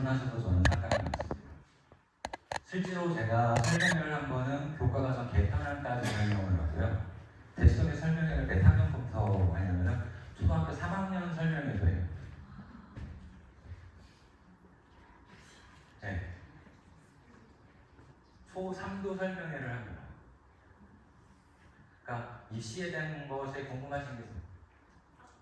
오픈하셔도 저는 상관이 없습니다. 실제로 제가 설명회를 한 거는 교과과정 개편안까지 설명을 하고요. 대수업의 설명회를 몇 학년부터 하냐면은 초등학교 3학년 설명회도 해요. 네. 초3도 설명회를 합니다. 그러니까 입시에 대한 것에 궁금하신 게 있어요?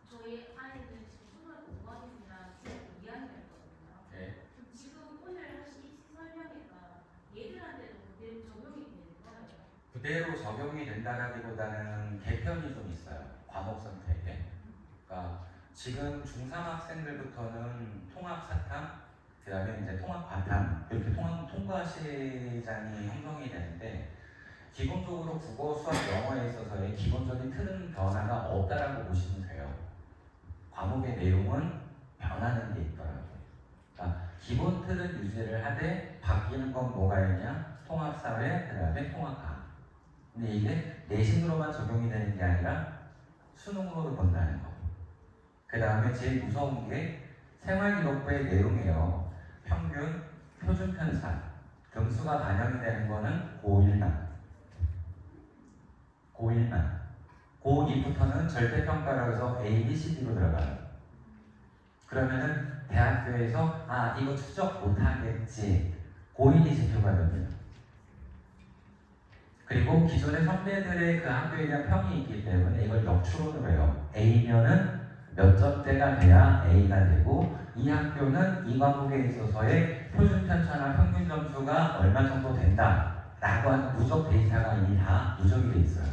저희 아이들 지금 초등학교 5학년이랑 중학교 2학년이거든요. 네. 지금 오늘 하신 입시 설명회가 얘들한테도 그대로 적용이 되는 거예요? 그대로 적용이 된다라기보다는 개편이 좀 있어요. 과목 선택에. 그러니까 지금 중3 학생들부터는 통합 사탐, 그 다음에 이제 통합 과탐 이렇게 통과 시장이 형성이 되는데 기본적으로 국어, 수학, 영어에 있어서의 기본적인 틀은 변화가 없다라고 보시면 돼요. 과목의 내용은 변하는 게 있더라고요. 그러니까 기본 틀은 유지를 하되 바뀌는 건 뭐가 있냐? 통합사회, 그 다음에 통합과학. 근데 이게 내신으로만 적용이 되는 게 아니라 수능으로도 본다는 거. 그 다음에 제일 무서운 게 생활기록부의 내용이에요. 평균, 표준편산, 등수가 반영이 되는 거는 고1만. 고1만. 고2부터는 절대평가라고 해서 A, B, C, D로 들어가요. 그러면은 대학교에서 이거 추적 못하겠지. 고1이 지표가 됩니다. 그리고 기존의 선배들의 그 학교에 대한 평이 있기 때문에 이걸 역추론으로 해요. A면은 몇 점대가 돼야 A가 되고 이 학교는 이 과목에 있어서의 표준 편차나 평균 점수가 얼마 정도 된다 라고 하는 누적 데이터가 이미 다 누적이 돼 있어요.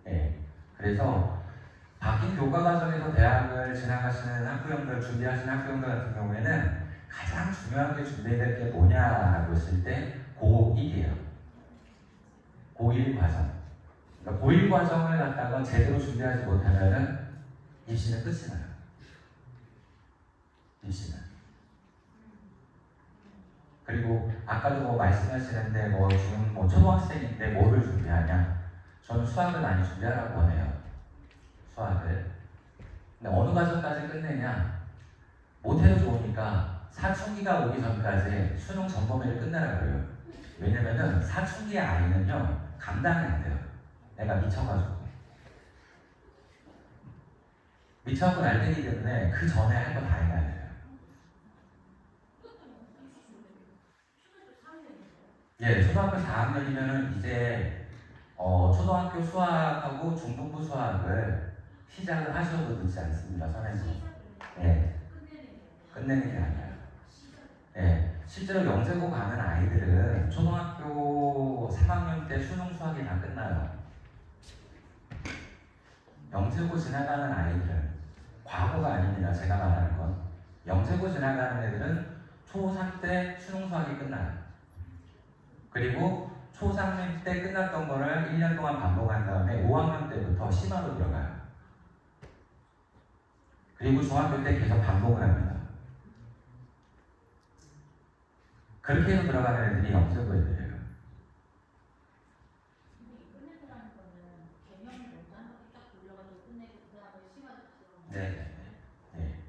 네. 그래서 바뀐 교과 과정에서 대학을 진학하시는 학부형들, 준비하시는 학부형들 같은 경우에는 가장 중요하게 준비해야 될 게 뭐냐라고 했을 때 고1이에요. 고1 과정. 그러니까 고1 과정을 갖다가 제대로 준비하지 못하면은 입시는 끝이 나요. 입시는. 그리고 아까도 뭐 말씀하시는데 지금 초등학생인데 뭐를 준비하냐? 저는 수학을 많이 준비하라고 하네요. 수학을. 근데 어느 과정까지 끝내냐? 못해도 좋으니까 사춘기가 오기 전까지 수능 전범위를 끝내라 그래요. 왜냐면은 사춘기의 아이는요 감당이 안 돼요. 내가 미쳐가지고. 미쳐갖고 날뛰기 때문에 그 전에 할 거 다 해야 돼요. 예, 초등학교 4학년이면은 이제 초등학교 수학하고 중등부 수학을 시작을 하셔도 늦지 않습니다. 선생님. 예, 끝내는 게 아니에요. 예, 실제로 영재고 가는 아이들은 초등학교 3학년 때 수능 수학이 다 끝나요. 영재고 지나가는 아이들은 과거가 아닙니다. 제가 말하는 건 영재고 지나가는 애들은 초3 때 수능 수학이 끝나요. 그리고 초3 때 끝났던 거를 1년 동안 반복한 다음에 5학년 때부터 심화로 들어가요. 그리고 중학교 때 계속 반복을 합니다. 그렇게 해서 들어가는 애들이 영재고 애들이에요. 네.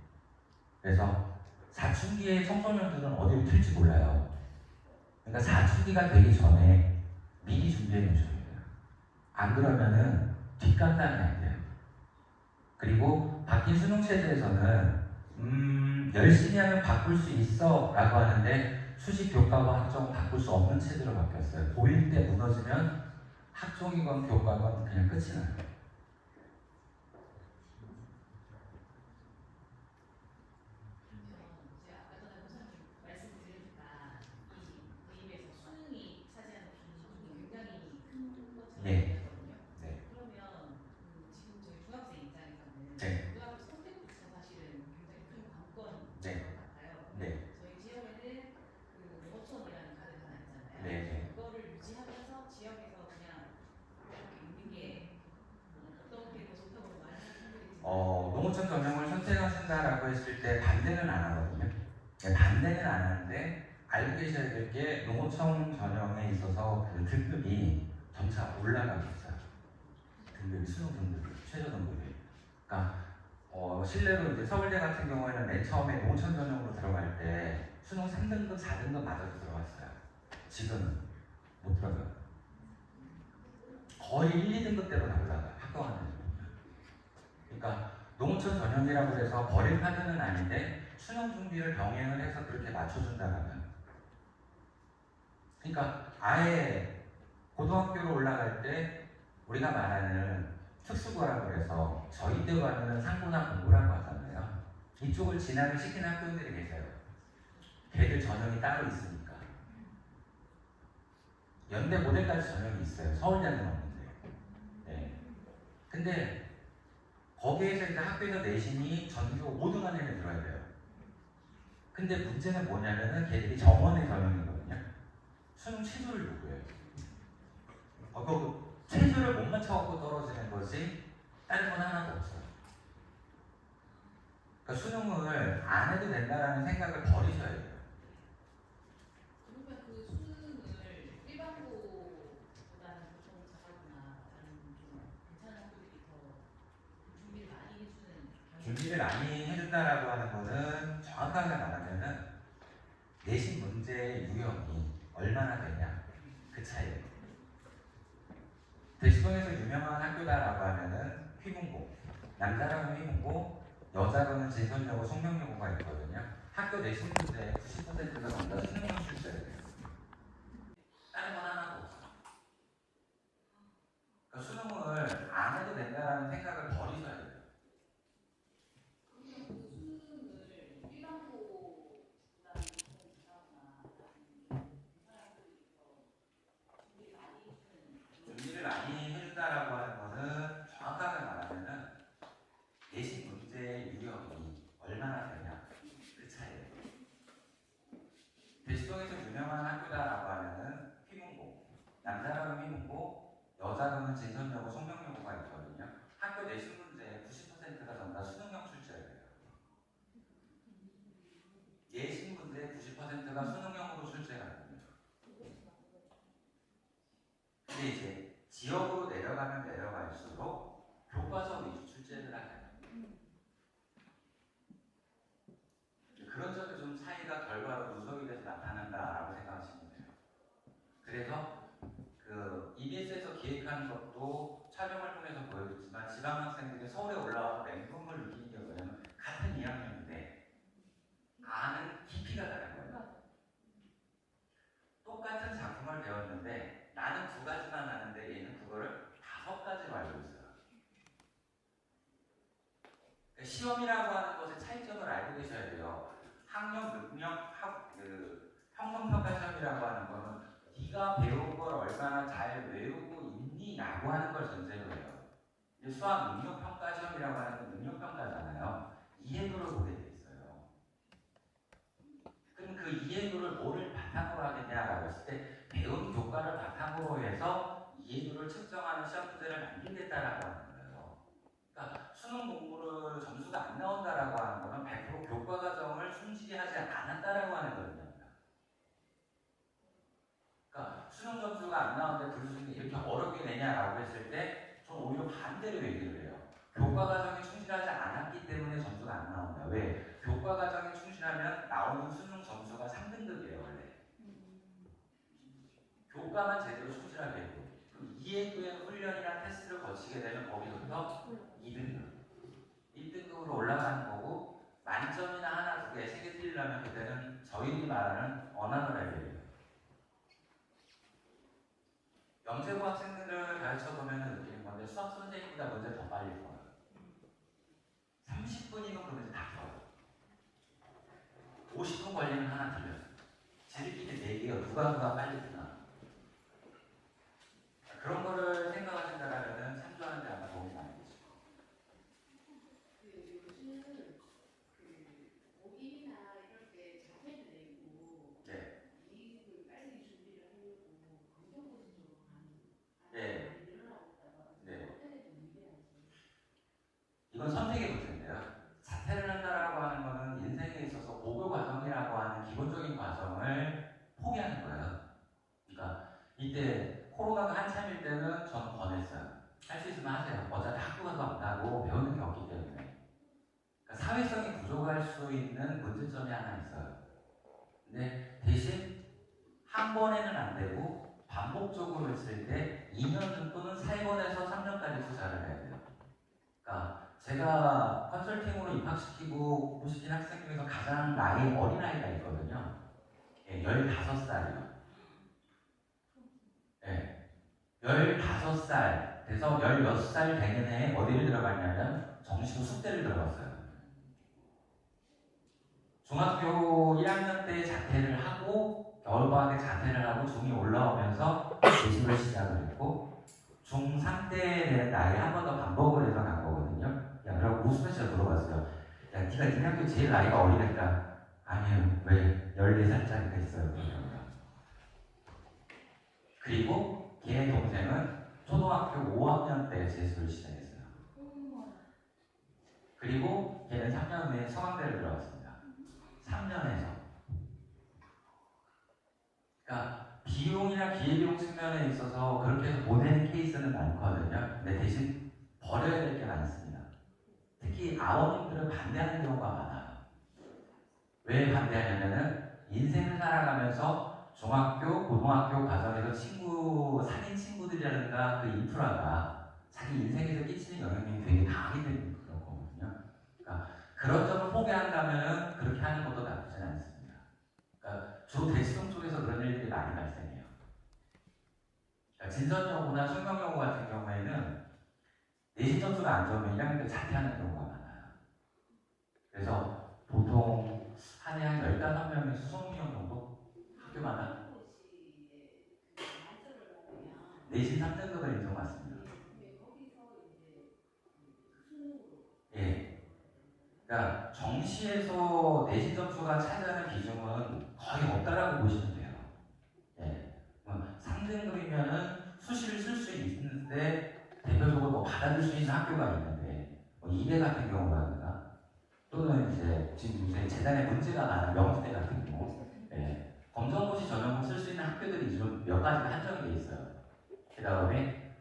그래서 사춘기의 청소년들은 어디로 튈지 몰라요. 그러니까 사춘기가 되기 전에 미리 준비해 놓으셔야 돼요. 안 그러면은 뒷감당이 안 돼요. 그리고 바뀐 수능 체제에서는 열심히 하면 바꿀 수 있어 라고 하는데 수시 교과와 학종 바꿀 수 없는 체제로 바뀌었어요. 고1 때 무너지면 학종이건 교과건 그냥 끝이 나요. 네. 네. 그러면 지금 저희 중학생 입장에서는 네. 고등학교 선택부터 사실은 굉장히 큰 관건인 네. 것 같아요. 네. 저희 지역에는 그 농어촌이라는 카드가 하나 있잖아요. 네. 그거를 유지하면서 지역에서 그냥 이렇게 있는 게 어떻게 더 좋다고 말하는 농어촌 전형을 선택하신다라고 했을 때 반대는 안 하거든요. 네, 반대는 안 하는데 알고 계셔야 될 게 농어촌 전형에 있어서 그 등급이 점차 올라가고 있어요. 등급이 수능 등급이 최저 등급이. 그러니까 실례로 이제 서울대 같은 경우에는 맨 처음에 농촌 전형으로 들어갈 때 수능 3등급, 4등급 맞아서 들어갔어요. 지금 못 들어가요. 거의 1, 2등급대로 나오다가 학교가는. 그러니까 농촌 전형이라고 해서 버릴 카드는 아닌데 수능 준비를 병행을 해서 그렇게 맞춰준다면, 그러니까 아예 고등학교로 올라갈 때 우리가 말하는 특수고라고 해서 저희 때로 하면 상고나 공고라고 하잖아요. 이쪽을 진학을 시키는 학교들이 계세요. 걔들 전형이 따로 있으니까. 연대 모델까지 전형이 있어요. 서울대는 없는데. 네. 근데 거기에서 이제 학교에서 내신이 전교 5등 안에 들어야 돼요. 근데 문제는 뭐냐면은 걔들이 정원의 전형이거든요. 수능 최소를 요구해요. 그 최소를 못 맞춰갖고 떨어지는 것이 다른 건 하나도 없어요. 그러니까 수능을 안 해도 된다라는 생각을 버리셔야 돼요. 그러면 그 수능을 일반고보다는 좀 잘하거나 다른 좀 괜찮은 학교들이 더 준비를 많이 해주는 준비를 많이 해준다라고 하는 거는 정확하게 말하면은 내신 문제의 유형이 얼마나 되냐, 그 차이예요. 대시동에서 유명한 학교다라고 하면은 휘문고, 남자라면 휘문고, 여자로는 진선여고, 송명여고가 있거든요. 학교 내신 문제 90%가 전부 다 수능형 출제예요. 다른 건 하나도 없어요. 그러니까 수능을 안 해도 된다는 생각을 버리셔야 돼요. 그러면 그 수능을 일반고보다는 좀 잘하거나 괜찮은 학교들이 더 준비를 많이 해주는 준비를 많이 해준다라고 하는 거는 정확하게 말하면은 내신 문제의 유형이 얼마나 되냐, 그 차이예요. 대시동에서 유명한 학교다라고 하면은 휘문고, 남자라면 휘문고, 여자라면 진선여고, 송명여고가 있거든요. 학교 내신 문제 90%가 전부 다 수능형 출제예요. 예신 문제 90%가 수능형으로 출제가 됩니다. 근데 이제 지역으로 내려가면 내려갈수록 교과서 위주 출제를 하잖아요. 그런 점에 좀 차이가 결과로 누적이 돼서 나타난다라고 생각하시면 돼요. 그래서 그 EBS에서 기획하는 것도 촬영을 통해서 보여줬지만 지방학생들이 서울에 올라와서 맹금을 느끼는 게 뭐냐면 같은 2학년인데 아는 깊이가 다른 거예요. 똑같은 작품을 배웠는데 나는 2가지만 아는데 얘는 그거를 5가지로 알고 있어요. 그러니까 시험이라고 하는 것의 차이점을 알고 계셔야 돼요. 학력, 능력, 형성평가 시험이라고 하는 거는 네가 배운 걸 얼마나 잘 외우고 있니라고 하는 걸 전제로 해요. 근데 수학 능력평가 시험이라고 하는 건 능력평가잖아요. 이해도를 보게 돼 있어요. 그럼 그 이해도를 뭐를 바탕으로 하겠냐라고 했을 때 배운 교과를 바탕으로 해서 이해도를 측정하는 시험 문제를 만들겠다라고 하는 거예요. 그러니까 수능 공부를 점수가 안 나온다라고 하는 거는 100% 교과 과정을 충실히 하지 않았다라고 하는 거거든요. 그러니까 수능 점수가 안 나오는데 그 수준이 이렇게 어렵게 내냐라고 했을 때 저는 오히려 반대로 얘기를 해요. 교과 과정에 충실하지 않았기 때문에 점수가 안 나온다. 왜? 교과 과정에 충실하면 나오는 수능 점수가 3등급이에요 원래. 교과만 제대로 충실하게 했고 그럼 이해도의 훈련이나 테스트를 거치게 되면 거기서부터 2등급 1등급으로 올라가는 거고 만점이나 하나, 2개, 3개 틀리려면 그때는 저희들이 말하는 어나더 레벨이에요. 영재고 학생들을 가르쳐보면 느끼는 건데 수학 선생님보다 문제 더 빨리 풀어요. 30분이면 그 문제 다 풀어요. 50분 걸리면 하나 틀려요. 지들끼리 내기해요. 누가 빨리 푸나. 그런 거를 생각하신다면 참조하는 데 아마 도움이 많이 되죠. 요즘 모임이나 이럴 때 자세를 내고 네. 이익을 빨리 준비를 하려고 검정고시 쪽으로 가는 네. 많이 늘어나고 있다고 네. 어떻게 좀 얘기하지? 이건 선택의 문제인데요. 자퇴를 한다라고 하는 거는 인생에 있어서 고교 과정이라고 하는 기본적인 과정을 포기하는 거예요. 그러니까 이때 코로나가 한참일 때는 저는 권했어요. 할 수 있으면 하세요. 어차피 학교 가서 안 가고 배우는 게 없기 때문에. 사회성이 부족할 수 있는 문제점이 하나 있어요. 근데 대신 한 번에는 안 되고 반복적으로 했을 때 2년 또는 3번에서 3년까지 투자를 해야 돼요. 그러니까 제가 컨설팅으로 입학시키고 공부시킨 학생 중에서 가장 나이 어린 아이가 있거든요. 예, 15살이요. 예, 15살 돼서 16살 되는 해에 어디를 들어갔냐면 정시고 숙대를 들어갔어요. 중학교 1학년 때 자퇴를 하고 겨울방학에 자퇴를 하고 중2 올라오면서 예습을 시작을 했고 중3 때 되는 나이에 한 번 더 반복을 해서 간 거거든요. 야, 그럼 웃으면서 물어봤어요. 야, 네가 네 학교 제일 나이가 어리니까 아니에요. 왜? 14살짜리가 있어요. 그리고 걔 동생은 초등학교 5학년 때 재수를 시작했어요. 그리고 걔는 3년 후에 서강대를 들어갔습니다. 3년에서. 그러니까 비용이나 기회비용 측면에 있어서 그렇게 해서 보내는 케이스는 많거든요. 근데 대신 버려야 될 게 많습니다. 특히 아버님들은 반대하는 경우가 많아요. 왜 반대하냐면은 인생을 살아가면서 중학교, 고등학교 과정에서 사귄 친구들이라든가 그 인프라가 자기 인생에서 끼치는 영향력이 되게 강하게 되는 그런 거거든요. 그러니까 그런 점을 포기한다면은 그렇게 하는 것도 나쁘진 않습니다. 그러니까 주 대치동 쪽에서 그런 일들이 많이 발생해요. 그러니까 진선여고나 순경여고 같은 경우에는 내신 점수가 안 좋으면 1학년 때 자퇴하는 경우가 많아요. 그래서 보통 한 해 한 15명에서 20명 정도 학교마다 내신 3등급을 인정받습니다. 예. 그러니까 정시에서 내신 점수가 차지하는 비중은 거의 없다라고 보시면 돼요. 예. 3등급이면은 수시를 쓸 수 있는데 대표적으로 뭐 받아들 수 있는 학교가 있는데 뭐 이대 같은 경우라든가 또는 이제 지금 요새 재단에 문제가 많은 명지대 같은 경우 검정고시 전형을 쓸 수 있는 학교들이 좀 몇 가지가 한정이 돼 있어요. 그 다음에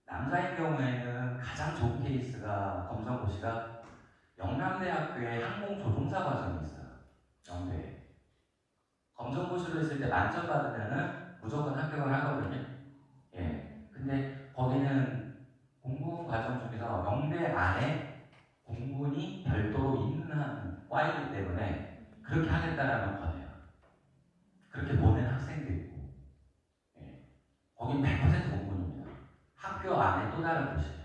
남자인 경우에는 가장 좋은 케이스가 검정고시가 영남대학교의 항공조종사 과정이 있어요. 영대에. 검정고시로 했을 때 만점 받으면은 무조건 합격을 하거든요. 예. 근데 거기는 공군 과정 중에서 영대 안에 공군이 별도로 있는 과이기 때문에 그렇게 하겠다라면 권해요. 그렇게 보낸 학생도 있고. 예. 거긴 100% 공군입니다. 학교 안에 또 다른 곳이에요.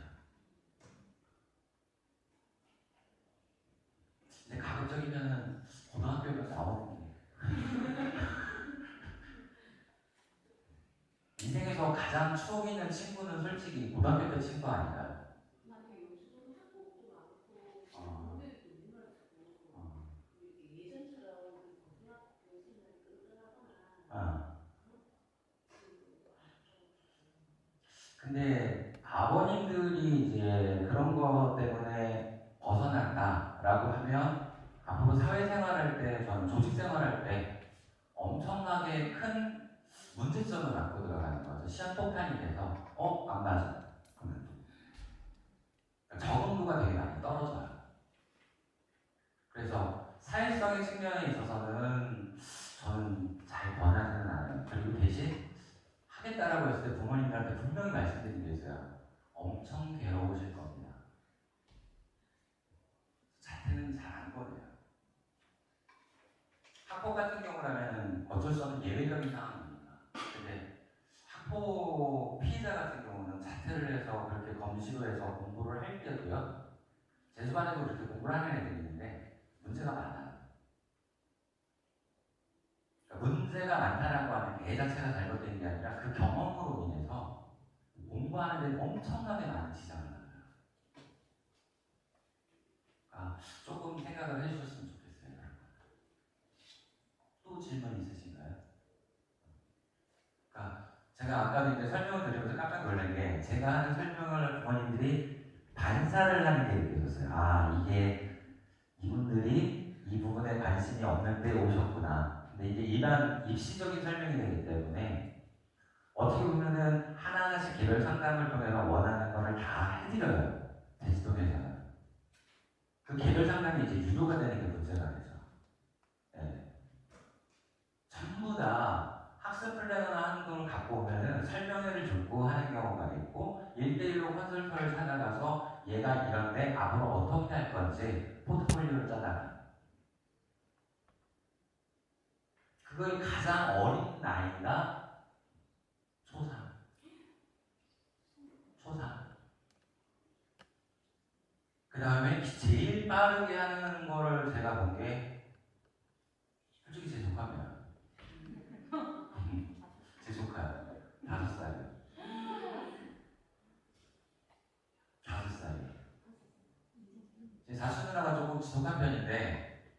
근데 가급적이면은 고등학교에서 나오는 인생에서 가장 추억 있는 친구는 솔직히 고등학교 때 친구 아닌가요? 근데 아버님들이 이제 그런 것 때문에 벗어난다라고 하면 앞으로 사회생활할 때, 저는 조직생활할 때 엄청나게 큰 문제점을 안고 들어가는 거죠. 시한폭탄이 돼서 안 맞아. 그러면 적응도가 되게 많이 떨어져요. 그래서 사회성의 측면에 있어서는 저는 잘 권하지는 않아요. 그리고 대신 하겠다라고 했을 때 부모님들한테 분명히 말씀드린 게 있어요. 엄청 괴로우실 겁니다. 자퇴는 잘 안 거예요. 학폭 같은 경우라면 어쩔 수 없는 예외적인 상황입니다. 근데 학폭 피해자 같은 경우는 자퇴를 해서 그렇게 검시로 해서 공부를 할 때도요. 제 집안에도 그렇게 공부를 하는 애들이 있는데 문제가 많아요. 그러니까 문제가 많다는 거 하는 애 자체가 잘못된 게 아니라 그 경험으로 인해서 공부하는 데 엄청나게 많은 지장을 받아요. 조금 생각을 해주셨으면 좋겠어요. 또 질문 있으신가요? 제가 아까도 이제 설명을 드리면서 깜짝 놀란 게 제가 하는 설명을 부모님들이 반사를 하는 게 느껴졌어요. 이게 이분들이 이 부분에 관심이 없는데 오셨구나. 근데 이게 일반 입시적인 설명이 되기 때문에 어떻게 보면은 하나하나씩 개별 상담을 통해서 원하는 거를 다 해드려요. 제주도에서는. 그 개별 상담이 이제 유도가 되는 게 문제가 되죠. 네. 전부 다 학습 플래너나 하는 걸 갖고 오면은 설명회를 듣고 하는 경우가 있고 1대1로 컨설터를 찾아가서 얘가 이런데 앞으로 어떻게 할 건지 포트폴리오를 짜다가 그거의 가장 어린 나이가 초3. 그 다음에 제일 빠르게 하는 거를 제가 본 게 솔직히 제 조카입니다. 제 조카요. 5살이요. 5살이요. 제 사수 누나가 조금 지독한 편인데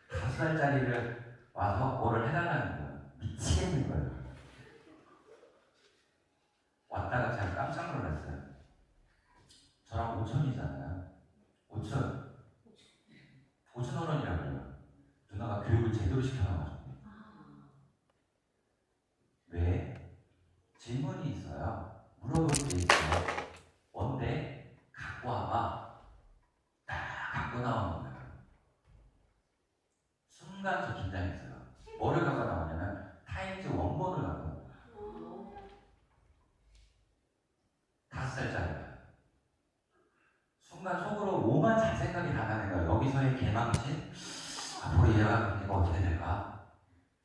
5살짜리를 와서 뭐를 해달라는 거예요. 미치겠는 거예요. 왔다가 제가 깜짝 놀랐어요. 저랑 5천이잖아요. 5천 원이라고 해요. 누나가 교육을 제대로 시켜놔가지고. 왜? 질문이 있어요. 물어볼 게 있어요. 뭔데? 갖고 와봐. 딱 갖고 나오는 거예요. 순간 저 긴장했어요. 뭐를 갖고 나오냐면 타임즈 원본을 갖고 나오는 거예요. 5살짜리가. 순간 속으로 오만 자생각이 다 나는 거예요. 여기서의 개망신? 앞으로 얘가 관계가 어떻게 될까?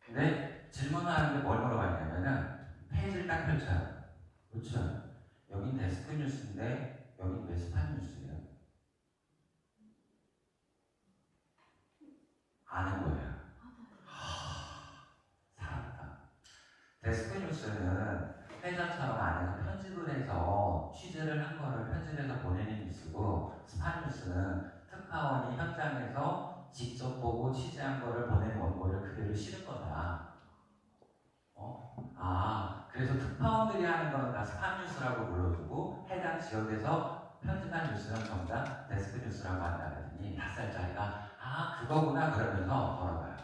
근데 질문을 하는데 뭘 물어봤냐면은 페이지를 딱 펼쳐요. 그렇죠? 여긴 데스크 뉴스인데 여긴 왜 스판 뉴스예요? 아는 거예요. 살았다. 데스크 뉴스는 회사처럼 안에서 편집을 해서 취재를 한 거를 편집해서 보내는 뉴스고 스판 뉴스는 특파원이 현장에서 직접 보고 취재한 거를 보낸 원고를 그대로 실은 거다. 그래서 특파원들이 하는 거는 다 스판 뉴스라고 불러주고 해당 지역에서 편집한 뉴스는 전부 다 데스크 뉴스라고 한다 그랬더니 5살짜리가 그거구나 그러면서 걸어가요.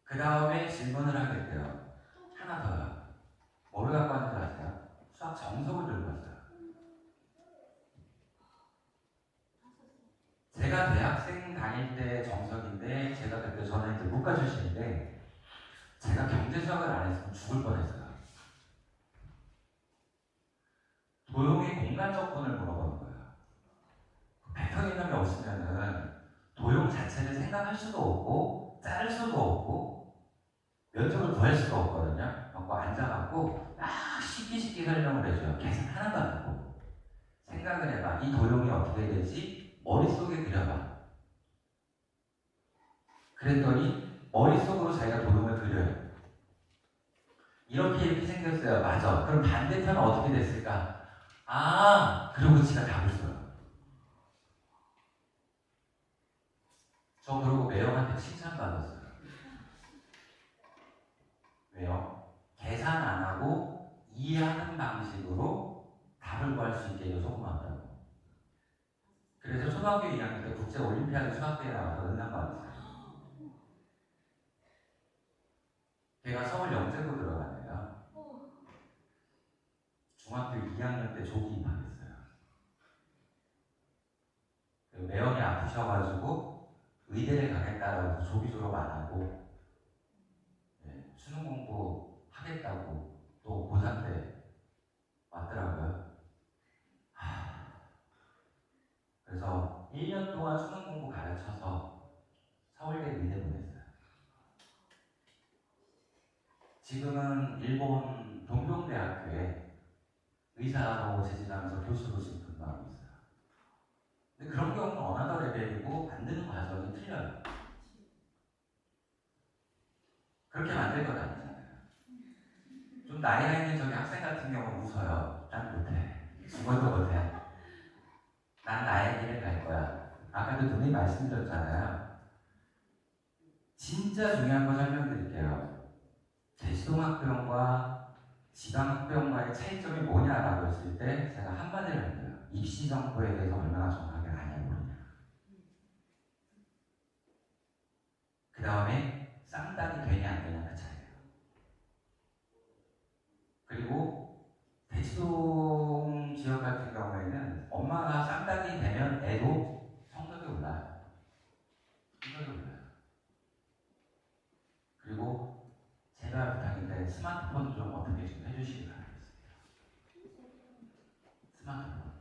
그 다음에 질문을 하게 돼요. 하나 더요. 뭐를 갖고 왔는지 아세요? 수학 정석을 들고 왔어요. 제가 대학생 다닐 때 정석인데 제가 그때 저는 이제 문과 출신인데 제가 경제 수학을 안 했으면 죽을 뻔했어요. 도형의 공간적분을 물어보는 거예요. 벡터 개념이 없으면은 도형 자체를 생각할 수도 없고 자를 수도 없고 면적을 구할 수가 없거든요. 갖고 앉아갖고 막 쉽게 설명을 해줘요. 계산 하나도 안 하고 생각을 해봐. 이 도형이 어떻게 되지? 머릿속에 그려봐. 그랬더니 머릿속으로 자기가 도형을 그려요. 이렇게 생겼어요. 맞아. 그럼 반대편은 어떻게 됐을까? 그러고 지가 답을 써요. 저 그러고 매형한테 칭찬받았어요. 왜요? 계산 안 하고 이해하는 방식으로 답을 구할 수 있게 해서 고맙다고. 그래서 초등학교 2학년 때 국제올림피아드 수학대회 나와서 은상 받았어요. 걔가 서울 영재고 들어가네요. 중학교 2학년 때 조기 입학했어요. 매형이 아프셔가지고 의대를 가겠다라고 조기 졸업 안 하고 수능 공부 하겠다고 또 고3 때 왔더라고요. 그래서 1년 동안 수능 공부 가르쳐서 서울대 의대 보냈어요. 지금은 일본 동경대학교에 의사로 재직하면서 교수로 지금 근무하고 있어요. 근데 그런 경우는 어나더 레벨이고 만드는 과정이 틀려요. 그렇게 만들 건 아니잖아요. 좀 나이가 있는 저기 학생 같은 경우는 웃어요. 난 못해. 죽어도 못해. 난 나의 길을 갈 거야. 아까도 누님 말씀드렸잖아요. 진짜 중요한 거 설명드릴게요. 대치동학병과 지방학병과의 차이점이 뭐냐라고 했을 때 제가 한마디를 할게요. 입시 정보에 대해서 얼마나 정확하게 아냐 모르냐. 그 다음에 쌍딱이 되냐 안 되냐 그 차이예요. 그리고 대치동 지역 같은 스마트폰 좀 어떻게 좀 해주시기 바라겠습니다. 스마트폰,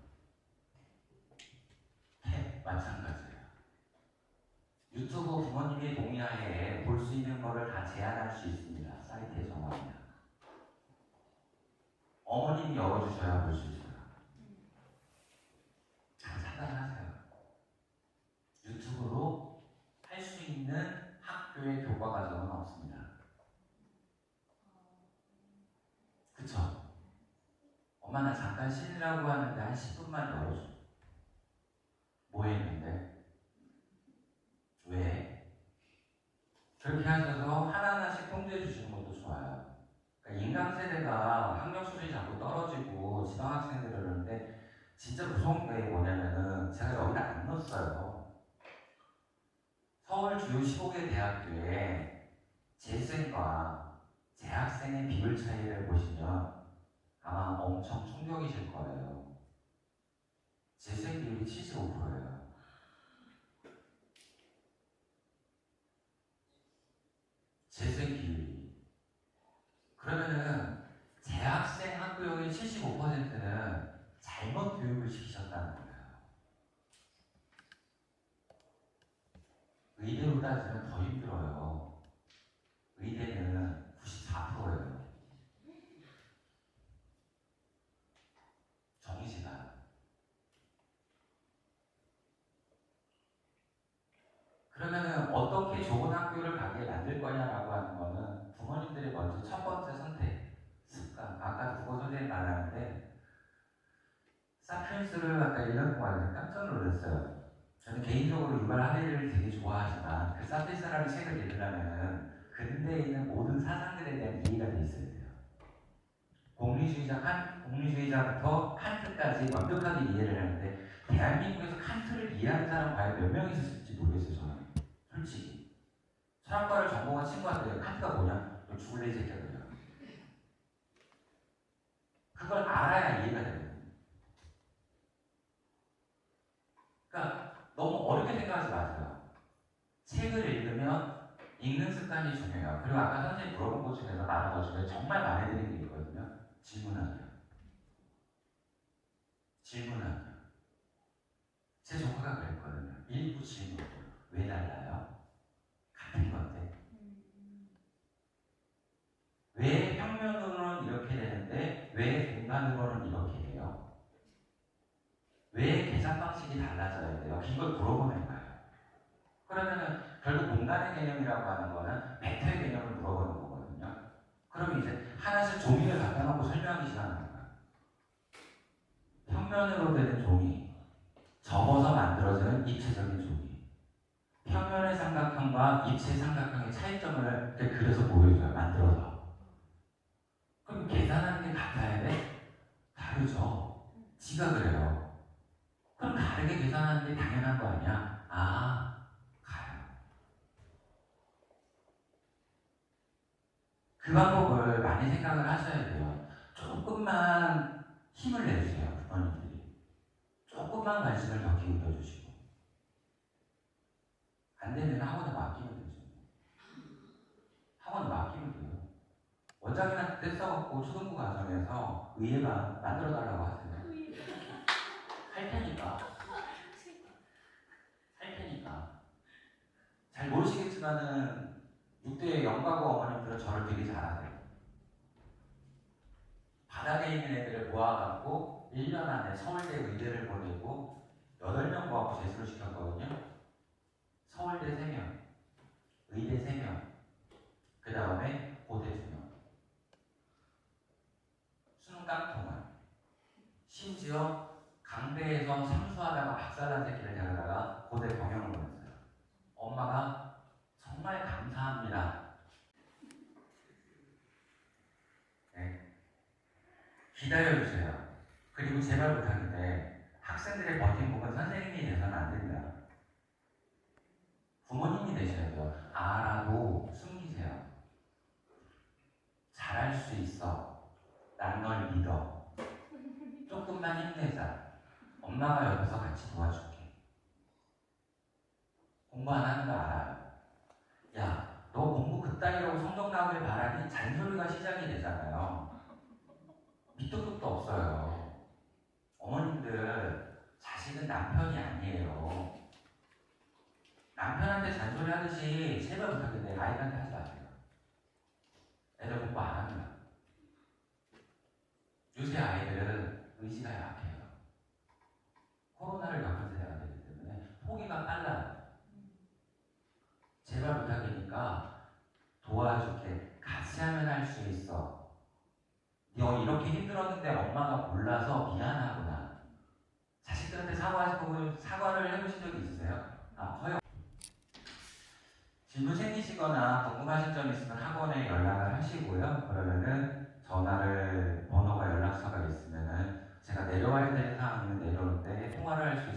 탭 마찬가지예요. 유튜브 부모님의 동의하에 볼 수 있는 거를 다 제한할 수 있습니다. 사이트에 정하면. 어머님이 열어주셔야 볼 수 있어요. 잘 차단하세요. 유튜브로 할 수 있는 학교의 교과 과정은 없습니다. 그쵸? 엄마 나 잠깐 쉬느라고 하는데 한 10분만 열어줘. 뭐 했는데? 왜? 그렇게 하셔서 하나하나씩 통제해 주시는 것도 좋아요. 그러니까 인강 세대가 학력 수준이 자꾸 떨어지고 지방학생들을 그러는데 진짜 무서운 게 뭐냐면은 제가 여기다 안 넣었어요. 서울 주요 15개 대학교에 재생과 재학생의 비율 차이를 보시면 아마 엄청 충격이실 거예요. 재생 비율이 75%예요. 재생 비율이. 그러면은 재학생 학교의 75%는 잘못 교육을 시키셨다는 거예요. 의대로 따지면 더 힘들어요. 의대는 94%예요. 정시간. 그러면은 어떻게 좋은 학교를 가게 만들 거냐라고 하는 거는 부모님들이 먼저 첫 번째 선택, 습관. 아까 국어 선생님 말하는데 사피엔스를 아까 1년 동안 깜짝 놀랐어요. 저는 개인적으로 유발 하리를 되게 좋아하지만 그 사피엔스라는 책을 읽으려면은 근대에 있는 모든 사상들에 대한 이해가 돼 있어야 돼요. 공리주의자부터 칸트까지 완벽하게 이해를 하는데 대한민국에서 칸트를 이해하는 사람 과연 몇 명 있었을지 모르겠어요. 저는 솔직히 철학과를 전공한 친구한테 칸트가 뭐냐? 너 죽을래 이 새끼야. 그걸 알아야 이해가 되거든요. 그러니까 너무 어렵게 생각하지 마세요. 책을 읽으면 읽는 습관이 중요해요. 그리고 아까 선생님 물어본 것 중에서 말한 것 중에 정말 마음에 드는 게 있거든요. 질문하기요. 질문하기요. 제 조카가 그랬거든요. 일부 질문. 왜 달라요? 같은 건데. 왜 평면으로는 이렇게 되는데 왜 공간으로는 이렇게 돼요? 왜 계산 방식이 달라져야 돼요? 이걸 물어보는 거예요. 그러면은 결국 공간의 개념이라고 하는 거는 벡터의 개념을 물어보는 거거든요. 그럼 이제 하나씩 종이를 갖다 놓고 설명하기 시작하는 거예요. 평면으로 되는 종이, 접어서 만들어지는 입체적인 종이. 평면의 삼각형과 입체 삼각형의 차이점을 그려서 보여줘요. 만들어서. 그럼 계산하는 게 같아야 돼? 다르죠. 지가 그래요. 그럼 다르게 계산하는 게 당연한 거 아니야? 아, 가요. 그 방법을 많이 생각을 하셔야 돼요. 조금만 힘을 내주세요. 부모님들이. 조금만 관심을 더 기울여주시고. 안 되면 학원에 맡기면 되죠. 학원에 맡기면 돼요. 원장님한테 써갖고 초등부 과정에서 의예반 만들어달라고 하세요. 할 테니까. 할 테니까. 잘 모르시겠지만은 6대 영가고 어머님들은 저를 되게 잘하세요. 바닥에 있는 애들을 모아갖고 1년 안에 서울대 의대를 보내고 8명 모아서 재수를 시켰거든요. 서울대 3명, 의대 3명, 그 다음에 고대 2명. 수능 깡통을. 심지어 강대에서 삼수하다가 박살난 새끼를 데려다가 고대 경영을 보냈어요. 엄마가 정말 감사합니다. 네. 기다려주세요. 그리고 제발 부탁인데 학생들의 버팀목은 선생님이 돼서는 안 됩니다. 부모님이 되셔야 돼요. 알아도 숨기세요. 잘할 수 있어. 난 널 믿어. 조금만 힘내자. 엄마가 옆에서 같이 도와줄게. 공부 안 하는 거 알아요. 야, 너 공부 그따위라고 성적 나오길 바라니? 잔소리가 시작이 되잖아요. 밑도 끝도 없어요. 어머님들, 자식은 남편이 아니에요. 남편한테 잔소리 하듯이 제발 부탁인데 아이한테 하지 마세요. 애들 공부 안 합니다. 요새 아이들은 의지가 약해요. 코로나를 겪은 세대가 되기 때문에 포기가 빨라요. 제발 부탁이니까 도와줄게. 같이 하면 할 수 있어. 너 이렇게 힘들었는데 엄마가 몰라서 미안하구나. 자식들한테 사과를 해보신 적이 있으세요? 커요. 질문 생기시거나 궁금하신 점 있으면 학원에 연락을 하시고요. 그러면은 번호가 연락처가 있으면은 제가 내려와야 되는 상황이면 내려올 때 통화를 할 수